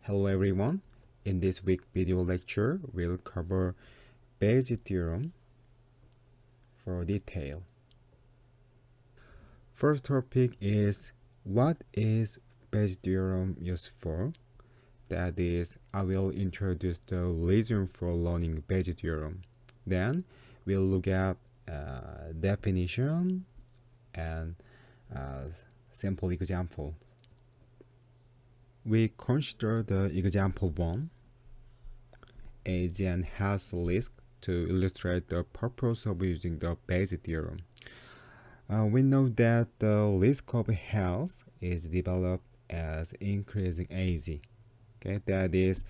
Hello everyone. In this week video lecture, we'll cover Bayes theorem for detail. First topic is what is Bayes theorem used for? That is, I will introduce the reason for learning Bayes theorem. Then we'll look at definition and simple example. We consider the example 1 as an health risk to illustrate the purpose of using the Bayes theorem. We know that the risk of health is developed as increasing age. Okay, that is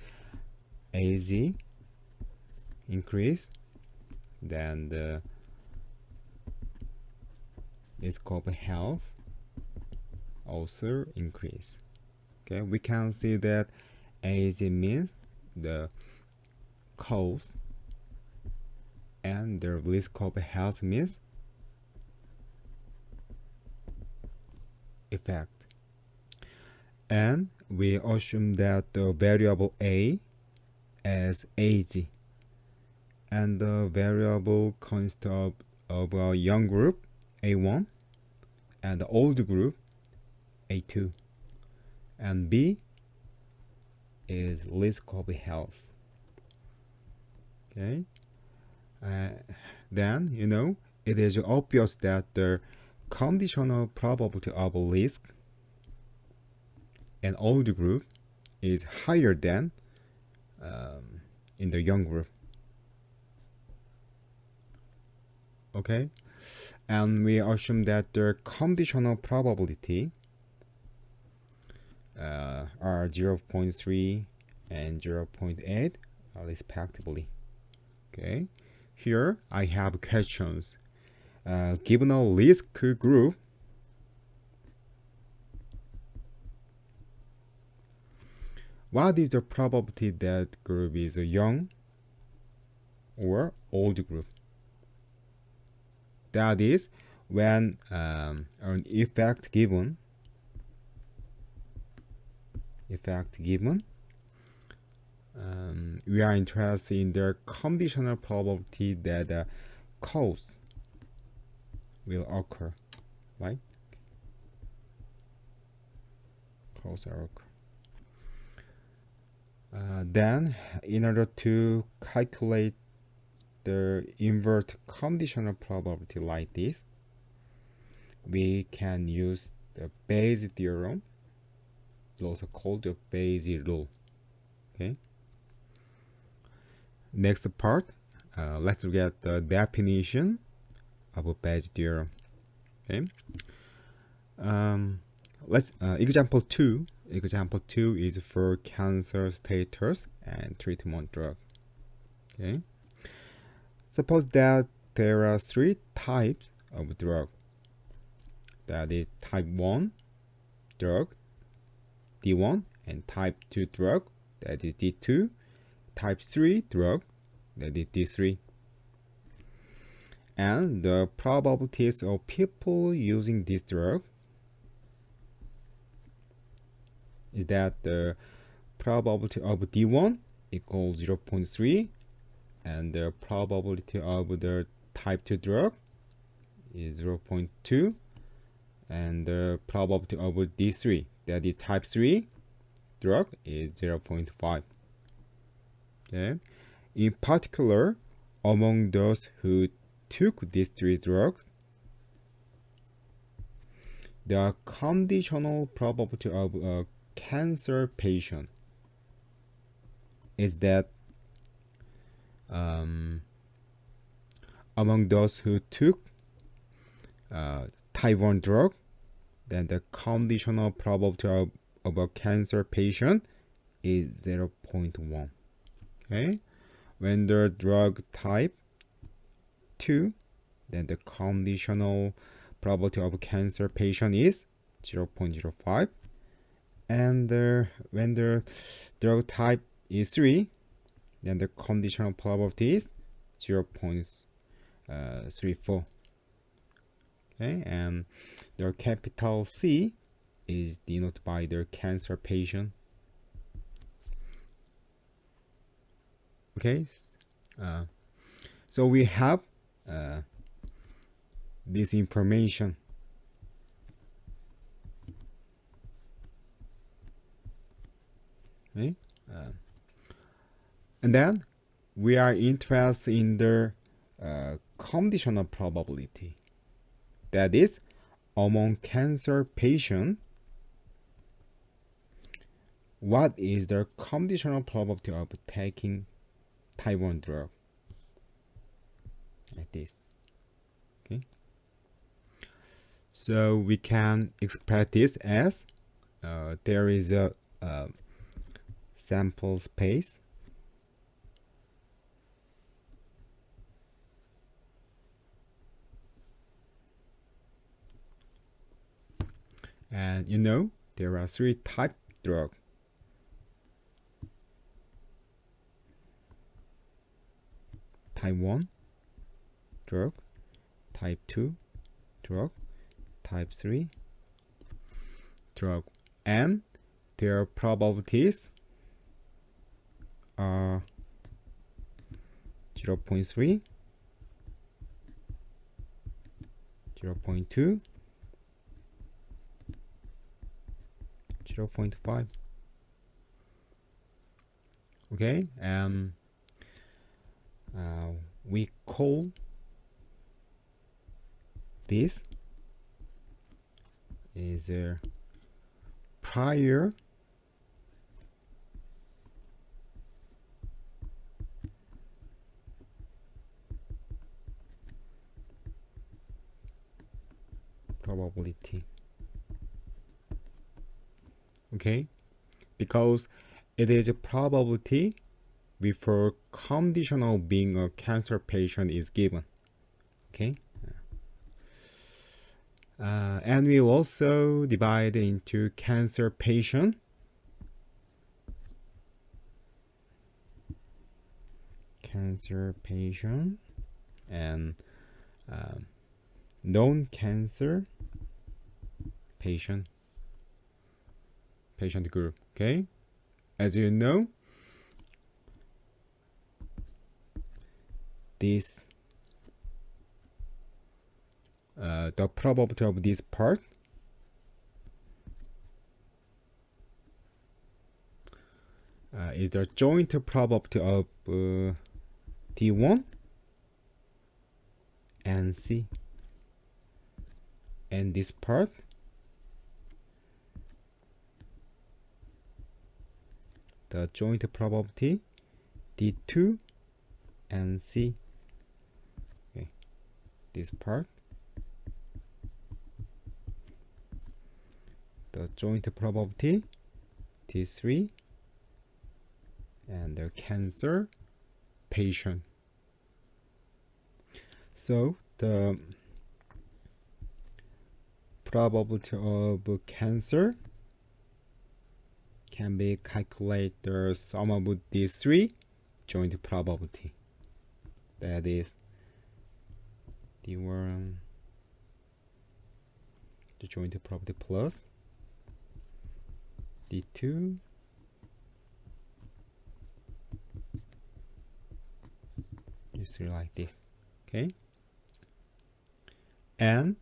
age increase, then the risk of health also increase. Okay, we can see that age means the cause and the risk of health means effect. And we assume that the variable A as age and the variable consists of a young group A1 and the old group A2, and B is risk of health. Okay, then it is obvious that the conditional probability of risk in old group is higher than in the young group. Okay, and we assume that the conditional probability are 0.3 and 0.8 respectively. Okay, here I have questions. Given a risk group, what is the probability that group is a young or old group? That is, when an effect given, we are interested in the conditional probability that the cause will occur, right? Cause will occur. Then, in order to calculate the invert conditional probability like this, we can use the Bayes theorem, also called the Bayes rule. Okay. Next part, let's look at the definition of a Bayes theorem. Okay. Example 2. Example 2 is for cancer status and treatment drug. Okay. Suppose that there are 3 types of drug. That is type 1 drug, D1, and type 2 drug, that is D2, type 3 drug, that is D3. And the probabilities of people using this drug is that the probability of D1 equals 0.3 and the probability of the type 2 drug is 0.2 and the probability of D3, that is type 3 drug, is 0.5. Okay. In particular, among those who took these 3 drugs, the conditional probability of a cancer patient is that among those who took type 1 drug, then the conditional probability of a cancer patient is 0.1. Okay, when the drug type 2, then the conditional probability of a cancer patient is 0.05. And when the drug type is 3, then the conditional probability is 0.34. Okay, and the capital C is denoted by the cancer patient. Okay, so we have this information. Okay? And then we are interested in the conditional probability. That is, among cancer patients, what is the conditional probability of taking type 1 drug? Like this. Okay. So we can express this as there is a sample space and there are 3 type drug. Type 1 drug, type 2 drug, type 3 drug, and their probabilities are 0.3, 0.2, 0.5. Okay, we call this is a prior probability. Okay, because it is a probability before conditional being a cancer patient is given. Okay, and we also divide into cancer patient, and non-cancer patient group. Okay, as you know, this the probability of this part is the joint probability of D1 and C, and this part the joint probability D2 and C. Okay, this part the joint probability T3 and the cancer patient. So the probability of cancer can be calculated the sum of these 3 joint probability. That is D1, the joint probability plus D2 is like this. Okay, and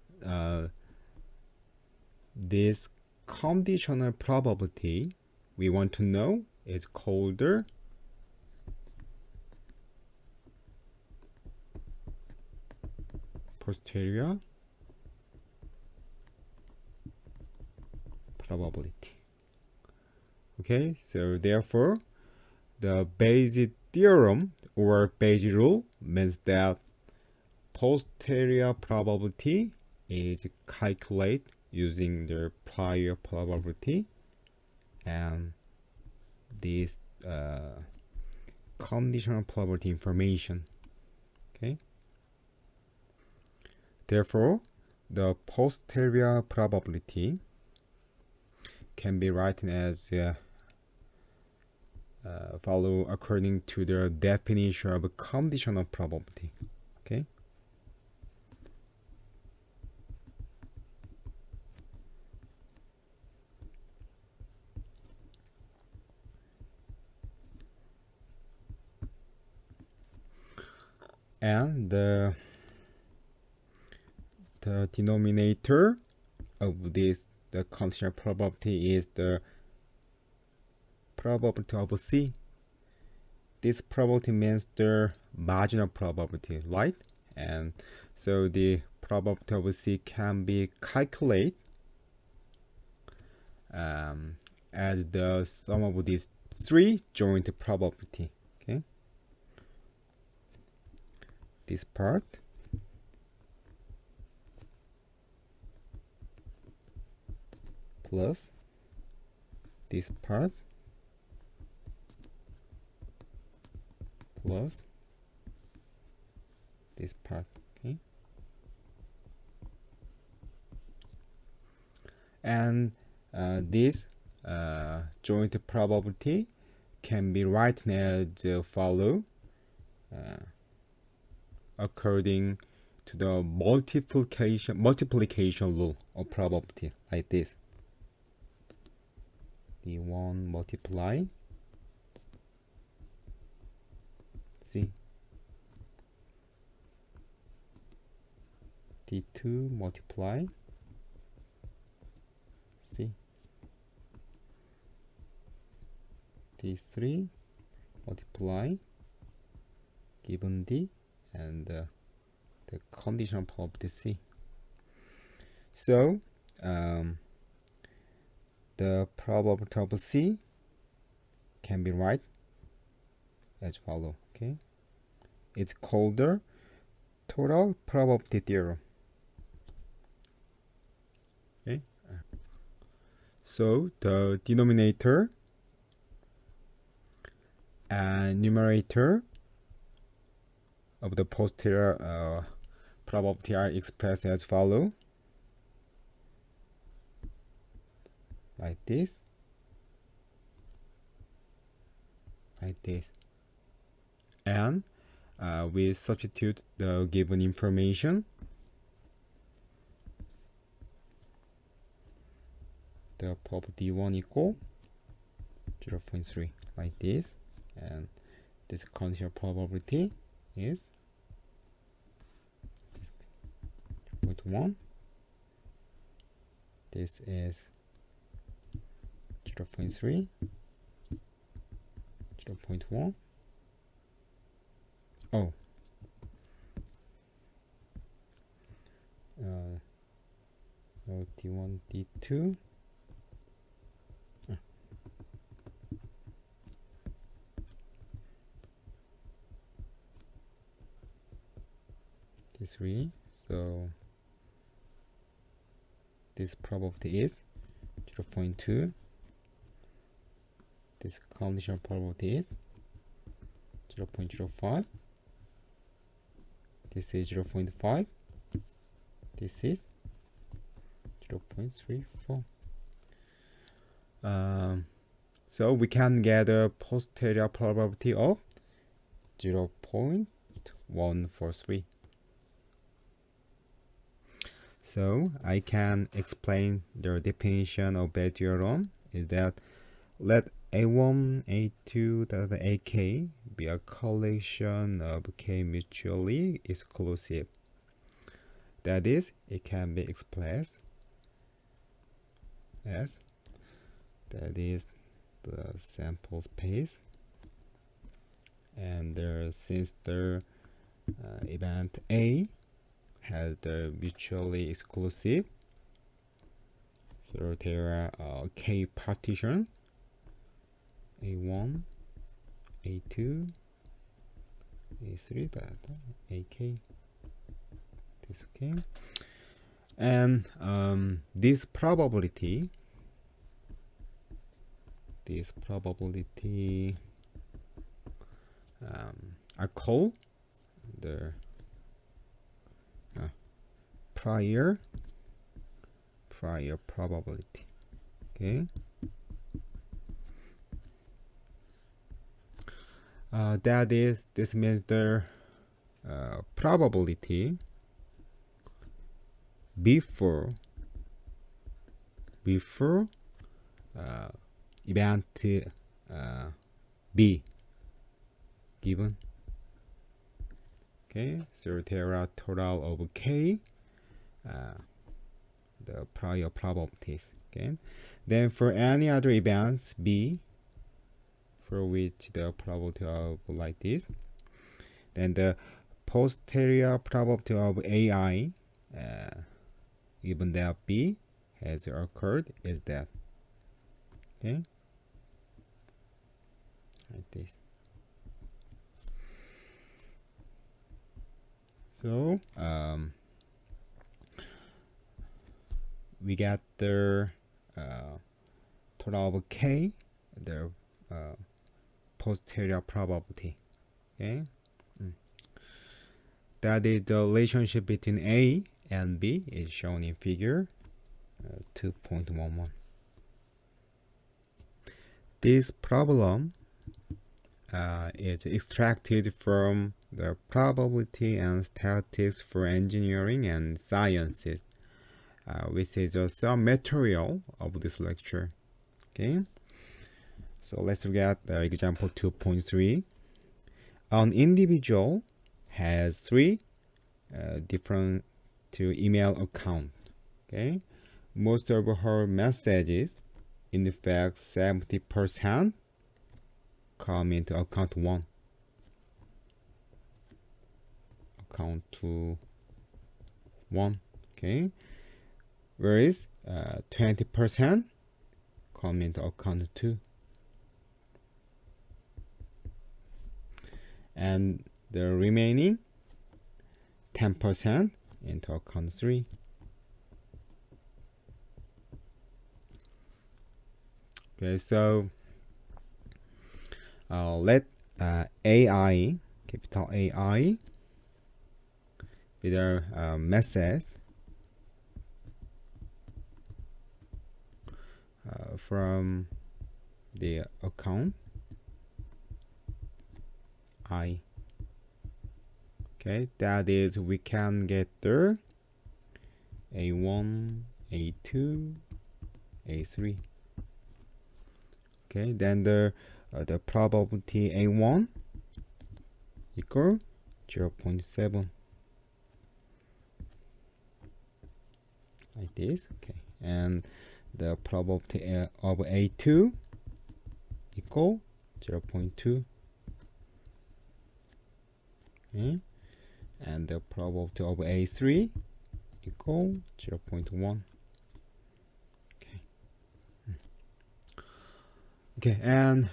this conditional probability we want to know is called the posterior probability. Okay, so therefore the Bayes theorem or Bayes rule means that posterior probability is calculated using the prior probability and this conditional probability information. Okay, therefore the posterior probability can be written as follow according to the definition of conditional probability. Okay, and the denominator of this, the conditional probability, is the probability of C. This probability means the marginal probability, right? And so the probability of C can be calculated as the sum of these three joint probability. Okay, this part plus this part plus this part. Okay, and this joint probability can be written as follow, according to the multiplication rule of probability, like this. D1 multiply C, D2 multiply C, D3 multiply given D, and the conditional probability C. So the probability of C can be right as follow. Okay, it's called the total probability theorem. Okay, so the denominator and numerator of the posterior probability are expressed as follow, like this, like this, and we substitute the given information. The probability 1 equal 0.3, like this, and this conditional probability is 0.1. This is 0.3, 0.1. Oh, D1, D2. D3. So this probability is 0.2. This conditional probability is 0.05. This is 0.5. This is 0.34. So we can get a posterior probability of 0.143. So I can explain the definition of Bayes theorem is that let A1, A2, AK be a collection of K mutually exclusive. That is, it can be expressed as, that is the sample space, and since the event A has the mutually exclusive, so there are K partition A1, A2, A3, AK, this. Okay, and this probability I call the prior probability. Okay, this means the probability before event B given. Okay, so there are total of k, the prior probabilities. Okay, then for any other events b, for which the probability of like this, then the posterior probability of ai, even that b has occurred, is that. Okay, like this. So we got the total of k, the posterior probability. Okay, that is the relationship between a and b is shown in figure 2.11. This problem is extracted from the probability and statistics for engineering and sciences, which is a sub-material of this lecture. Okay, so let's look at example 2.3. An individual has 3 different email accounts. Okay, most of her messages, in fact 70%, come into account 1. Account 1. Okay, whereas 20% come into account 2, and the remaining 10% into account 3. Okay, so let AI, capital AI, with our message from the account I. Okay, that is, we can get the A1, A2, A3. Okay, then the probability A1 equal 0.7, like this. Okay, and the probability of A2 equal 0.2. Okay, and the probability of A3 equal 0.1. Okay. Okay, and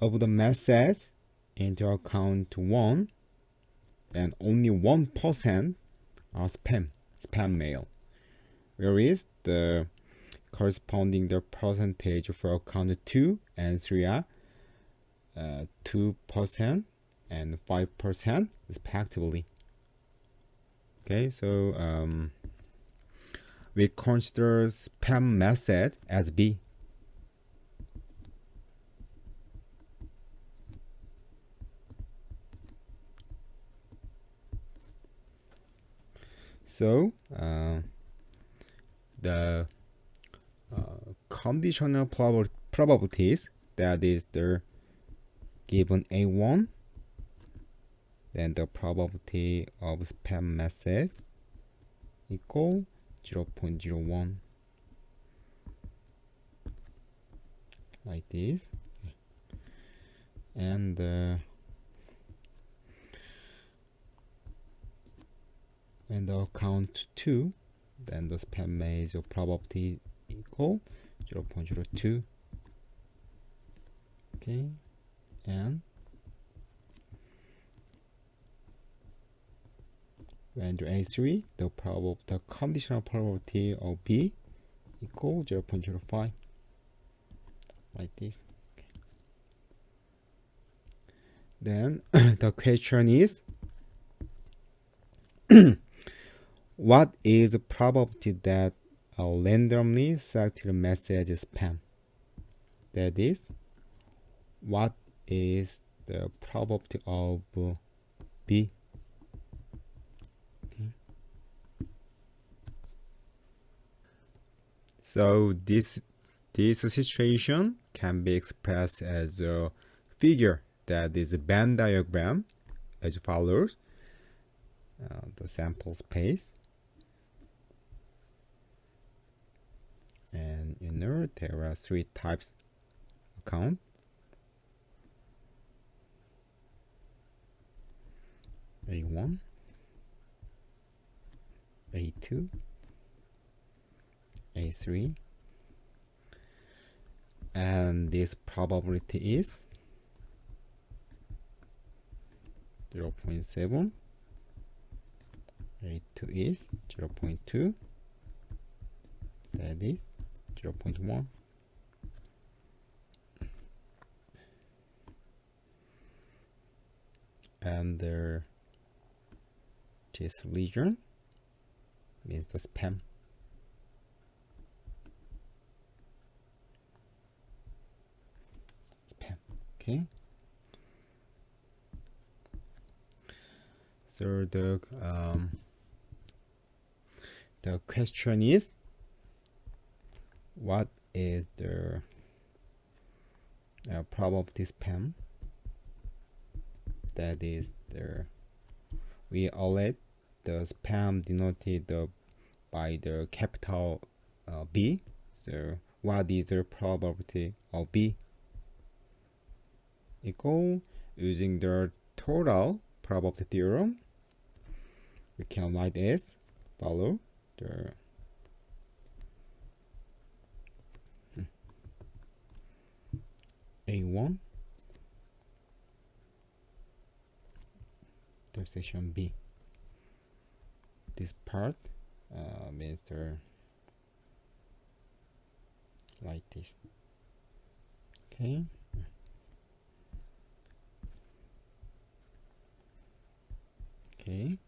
of the message into account 1, then only 1% are spam mail, whereas the corresponding the percentage for account 2 and 3 are 2% and 5% respectively. Okay, so we consider spam message as B. So the conditional probabilities, that is the given A1, then the probability of spam message equal 0.01, like this. And the account 2, then the spam message probability equal 0.02. Okay, and when the A3, the conditional probability of B equal 0.05, like this. Okay. Then the question is, what is the probability that a randomly selected message is spam? That is, what is the probability of B? Okay. So this situation can be expressed as a figure, that is a Venn diagram, as follows. The sample space, and there are three types account. A1, A2, A3, and this probability is 0.7, A2 is 0.2, that is 0.1. And this region means the spam. Okay. So the question is, what is the probability spam? That is we let the spam denoted by the capital B. So what is the probability of B? Equal, using the total probability theorem, we can write as follow. The A1 intersection B. This part means like this. Okay. Okay.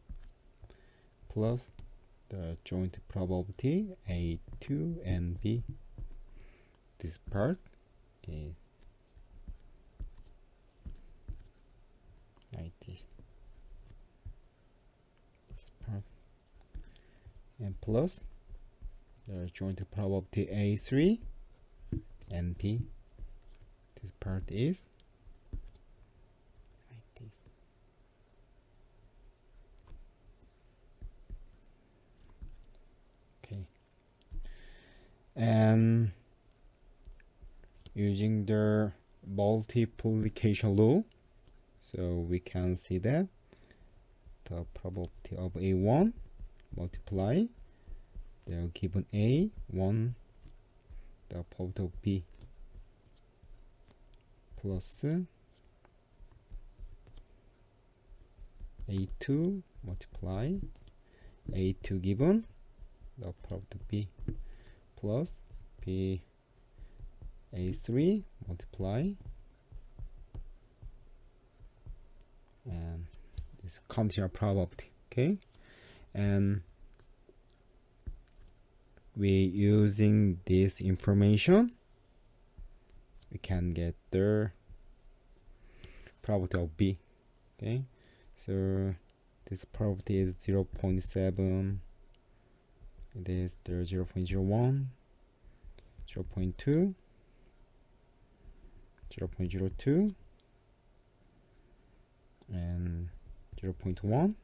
Plus the joint probability A2 and B. This part is like this. This part, and plus the joint probability A3 and B. This part is like this. Okay. And using the multiplication rule, so we can see that the probability of A1 multiply the given A1, the probability of B, plus A2 multiply A2 given the probability of B, plus B A3 multiply, and this continuous probability. Okay, and we using this information, we can get the probability of B. Okay, so this probability is 0.7, it is the 0.01, 0.2, 0.02, and 0.1,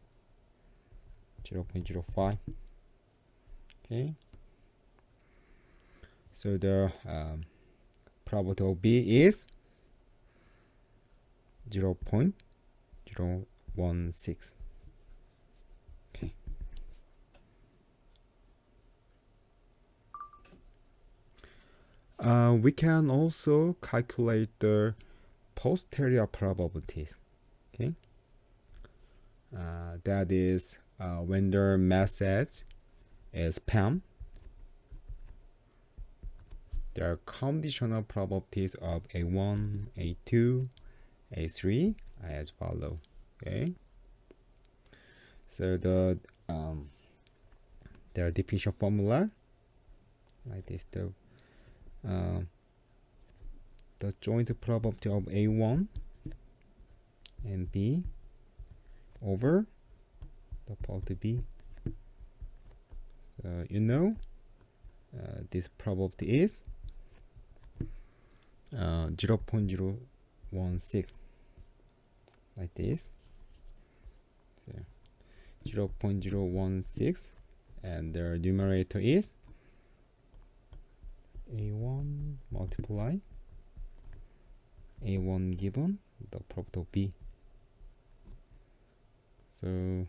0.05. Okay, so the probability of B is 0.016. Okay. We can also calculate the posterior probabilities. Okay, that is when the message is spam, there are conditional probabilities of A1, A2, A3 as follow. Okay, so the definition formula like this. The joint probability of A1 and B over the probability B. So this probability is 0.016 like this. So 0.016, and the numerator is a1 multiply a1 given the product of b. So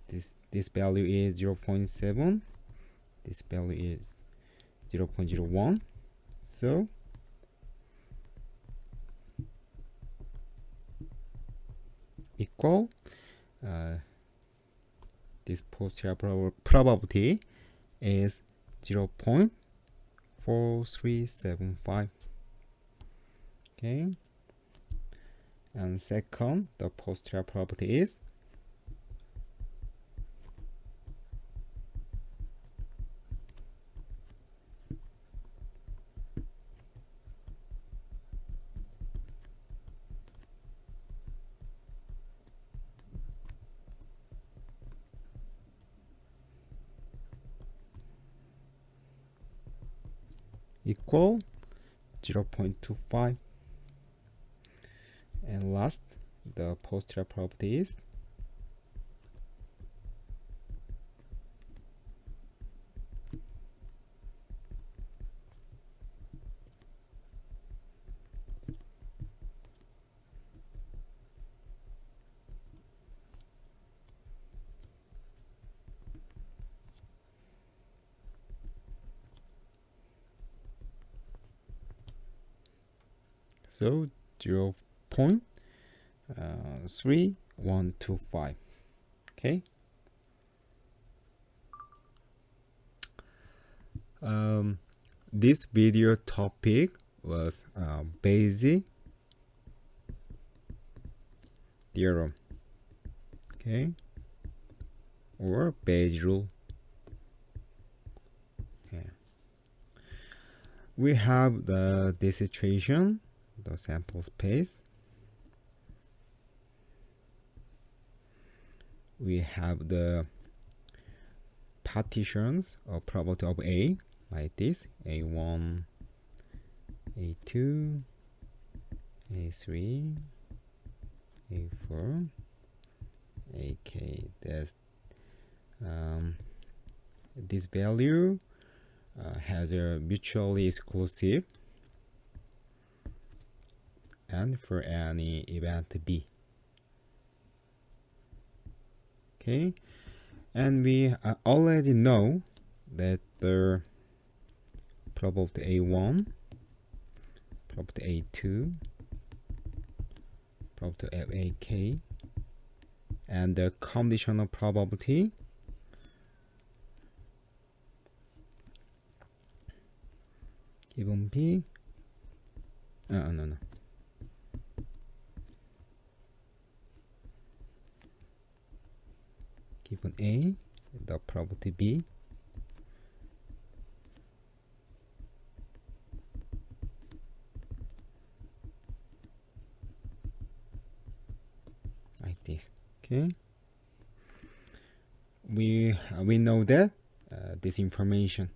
this value is 0.7, this value is 0.01. So equal this posterior probability is 0.4375. Okay, and second, the posterior probability is equal 0.25. And last, the posterior probability is so 0.3125. Okay. This video topic was Bayes theorem, okay, or Bayes rule. Okay. We have this situation, the sample space. We have the partitions of probability of A like this: A1, A2, A3, A4, AK. That's this value has a mutually exclusive and for any event B. Okay, and we already know that the probability A1, probability A2, probability of AK, and the conditional probability given B. No. Given A, the probability B. Like this. Okay. We know that this information.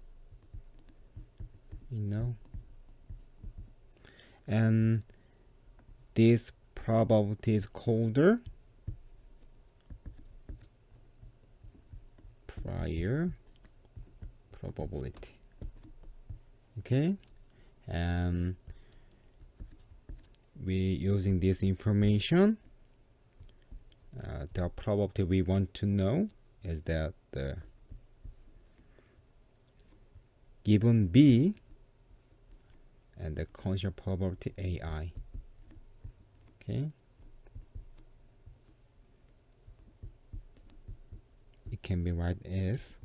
We know, and this probability is called prior probability. Okay, and we using this information, the probability we want to know is that the given B and the conditional probability AI. Okay, it can be write as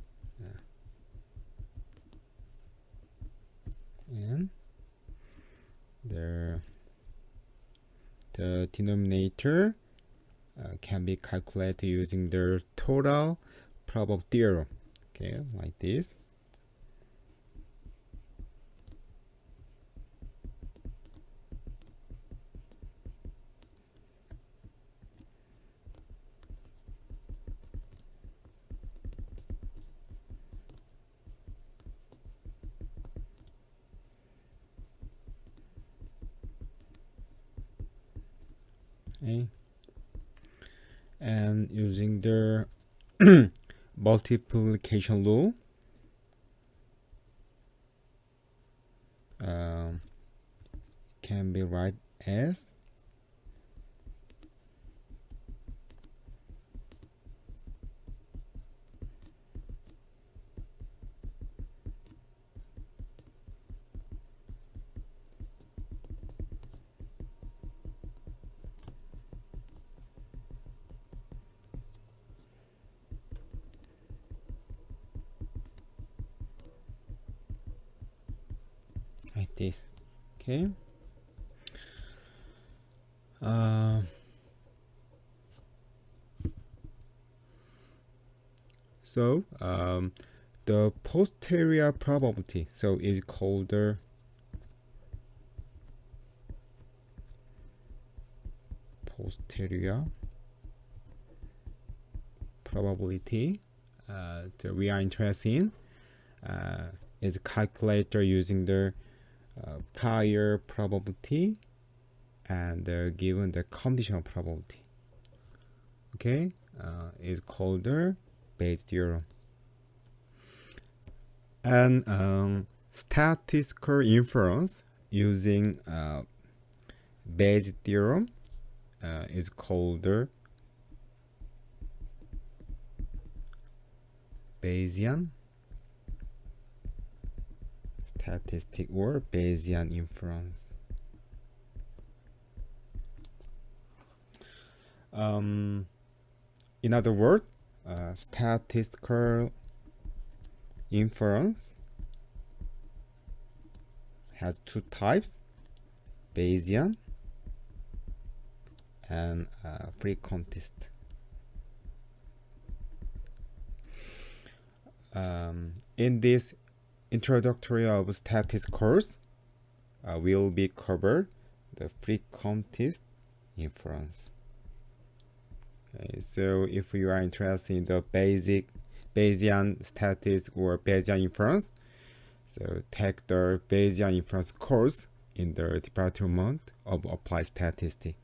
and the denominator can be calculated using the total probability theorem. Okay, like this. Okay. And using the multiplication rule, can be write as like this. Okay. So the posterior probability is called the posterior probability that we are interested in is calculated using the prior probability and given the conditional probability. Okay, is called the Bayes theorem. And statistical inference using Bayes theorem is called the Bayesian statistic or Bayesian inference. In other words, statistical inference has two types, Bayesian and frequentist. In this introductory of statistics course, will be covered the frequentist inference. Okay, so if you are interested in the basic Bayesian statistics or Bayesian inference, so take the Bayesian inference course in the Department of Applied Statistics.